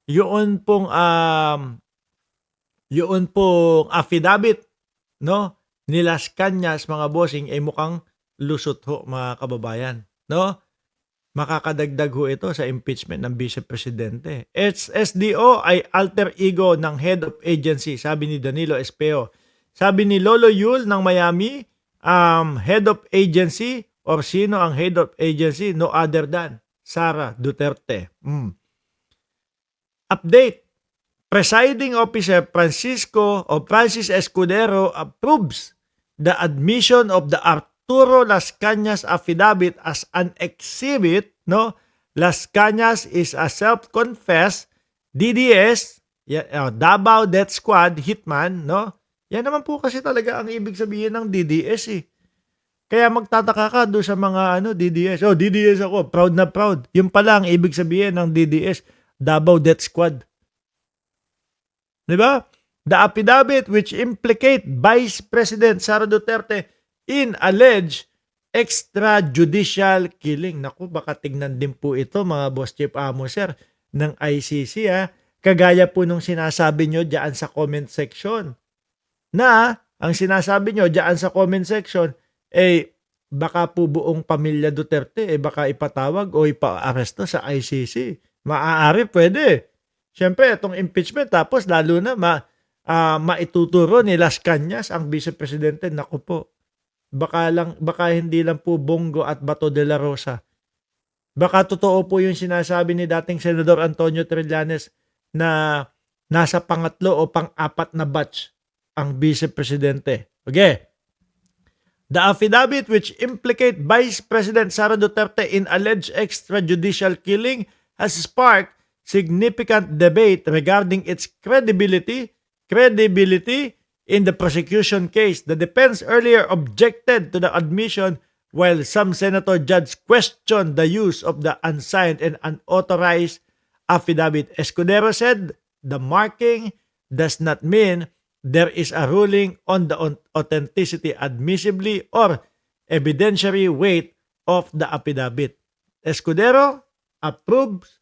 Yun pong, yun pong affidavit, no, ni Las Cañas, mga bossing, ay mukhang lusot ho, mga kababayan, no? Makakadagdag ho ito sa impeachment ng Vice Presidente. SSDO ay alter ego ng head of agency, sabi ni Danilo Espeo. Sabi ni Lolo Yul ng Miami, head of agency or sino ang head of agency? No other than Sara Duterte. Update. Presiding Officer Francis Escudero approves the admission of the Arturo Las Cañas affidavit as an exhibit, no? Las Cañas is a self-confessed DDS, Davao Death Squad hitman, no? Yan naman po kasi talaga ang ibig sabihin ng DDS eh. Kaya magtataka ka doon sa mga DDS. Oh, DDS ako, proud na proud. Yung pala ang ibig sabihin ng DDS, Davao Death Squad. Di ba? The affidavit which implicate Vice President Sara Duterte in alleged extrajudicial killing. Naku, baka tignan din po ito, mga Boss Chief Amo, sir, ng ICC, ha? Kagaya po nung sinasabi nyo dyan sa comment section. Na, ang sinasabi nyo dyan sa comment section, baka po buong pamilya Duterte, baka ipatawag o ipa-aresto sa ICC. Maaari, pwede. Siyempre, itong impeachment, tapos lalo na maituturo ni Las Cañas ang Vice Presidente. Naku po, baka hindi lang po Bongo at Bato de la Rosa. Baka totoo po yung sinasabi ni dating Senador Antonio Trillanes na nasa pangatlo o pang-apat na batch ang Vice Presidente. Okay. The affidavit which implicate Vice President Sara Duterte in alleged extrajudicial killing has sparked significant debate regarding its credibility in the prosecution case. The defense earlier objected to the admission, while some senator judges questioned the use of the unsigned and unauthorized affidavit. Escudero said the marking does not mean there is a ruling on the authenticity, admissibly, or evidentiary weight of the affidavit. Escudero approves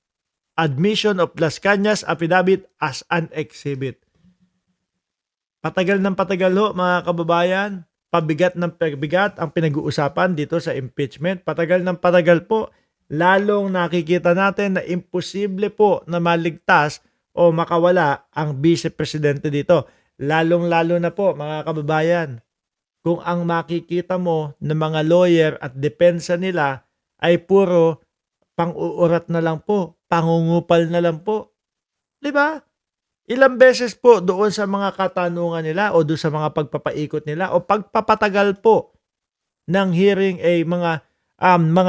admission of Las Cañas affidavit as an exhibit. Patagal ng patagal ho, mga kababayan, pabigat ng pabigat ang pinag-uusapan dito sa impeachment. Patagal ng patagal po, lalong nakikita natin na imposible po na maligtas o makawala ang Vice Presidente dito. Lalong-lalo na po, mga kababayan, kung ang makikita mo ng mga lawyer at depensa nila ay puro pang-uurat na lang po, pangungupal na lang po. 'Di ba? Ilang beses po doon sa mga katanungan nila o doon sa mga pagpapaikot nila o pagpapatagal po ng hearing ay mga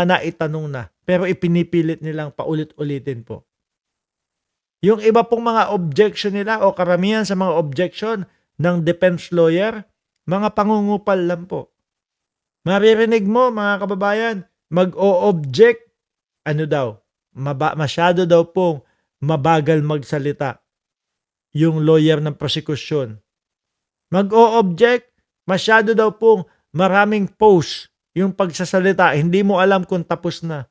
naitanong na, pero ipinipilit nilang paulit-ulitin po. Yung iba pong mga objection nila o karamihan sa mga objection ng defense lawyer, mga pangungupal lang po. Maririnig mo, mga kababayan, mag-o-object, masyado daw pong mabagal magsalita yung lawyer ng prosecution. Mag-o-object, masyado daw pong maraming post yung pagsasalita, hindi mo alam kung tapos na.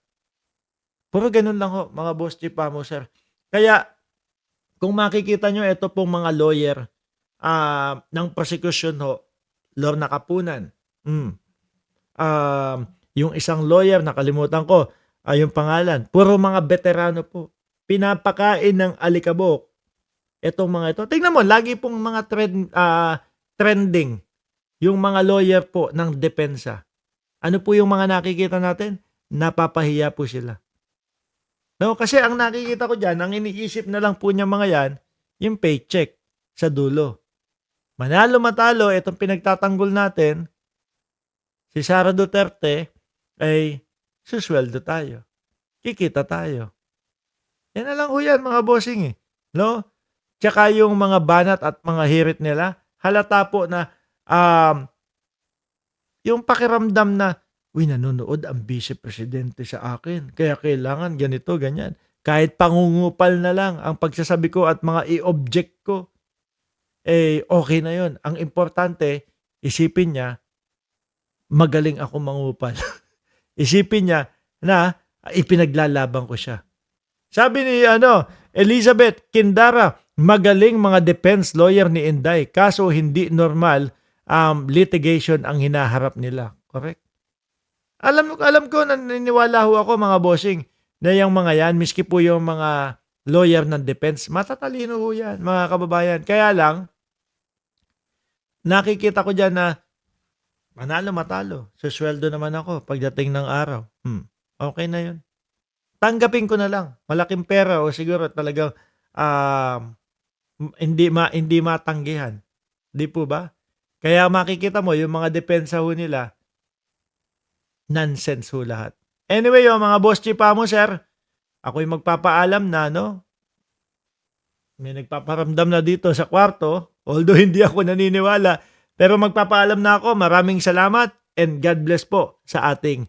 Puro ganun lang ho, mga Boss Chief Amo, sir. Kaya, kung makikita nyo, ito pong mga lawyer ng prosecution ho, Lorna Kapunan. Yung isang lawyer, nakalimutan ko, yung pangalan, puro mga veterano po. Pinapakain ng alikabok itong mga ito. Tingnan mo, lagi pong mga trending yung mga lawyer po ng depensa. Ano po yung mga nakikita natin? Napapahiya po sila. No, kasi ang nakikita ko dyan, ang iniisip na lang po niya mga yan, yung paycheck sa dulo. Manalo matalo, itong pinagtatanggol natin, si Sara Duterte, ay susweldo tayo. Kikita tayo. Yan na lang ho yan, mga bossing eh. No? Tsaka yung mga banat at mga hirit nila, halata po na yung pakiramdam na, nanonood ang Vice Presidente sa akin, kaya kailangan ganito, ganyan. Kahit pangungupal na lang ang pagsasabi ko at mga i-object ko, okay na yon. Ang importante, isipin niya, magaling ako mangupal. Isipin niya na ipinaglalaban ko siya. Sabi ni Elizabeth Kindara, magaling mga defense lawyer ni Inday, kaso hindi normal litigation ang hinaharap nila. Correct? Alam ko, naniniwala ho ako mga bossing na yung mga yan, miski po yung mga lawyer ng defense, matatalino ho yan, mga kababayan. Kaya lang, nakikita ko dyan na manalo matalo. Susweldo naman ako pagdating ng araw. Okay na yun. Tanggapin ko na lang. Malaking pera o siguro talagang hindi matanggihan. Di po ba? Kaya makikita mo yung mga depensa ho nila, nonsense ho lahat. Anyway, yung mga boss chipa mo, sir, ako'y magpapaalam na, no? May nagpaparamdam na dito sa kwarto, although hindi ako naniniwala, pero magpapaalam na ako. Maraming salamat and God bless po sa ating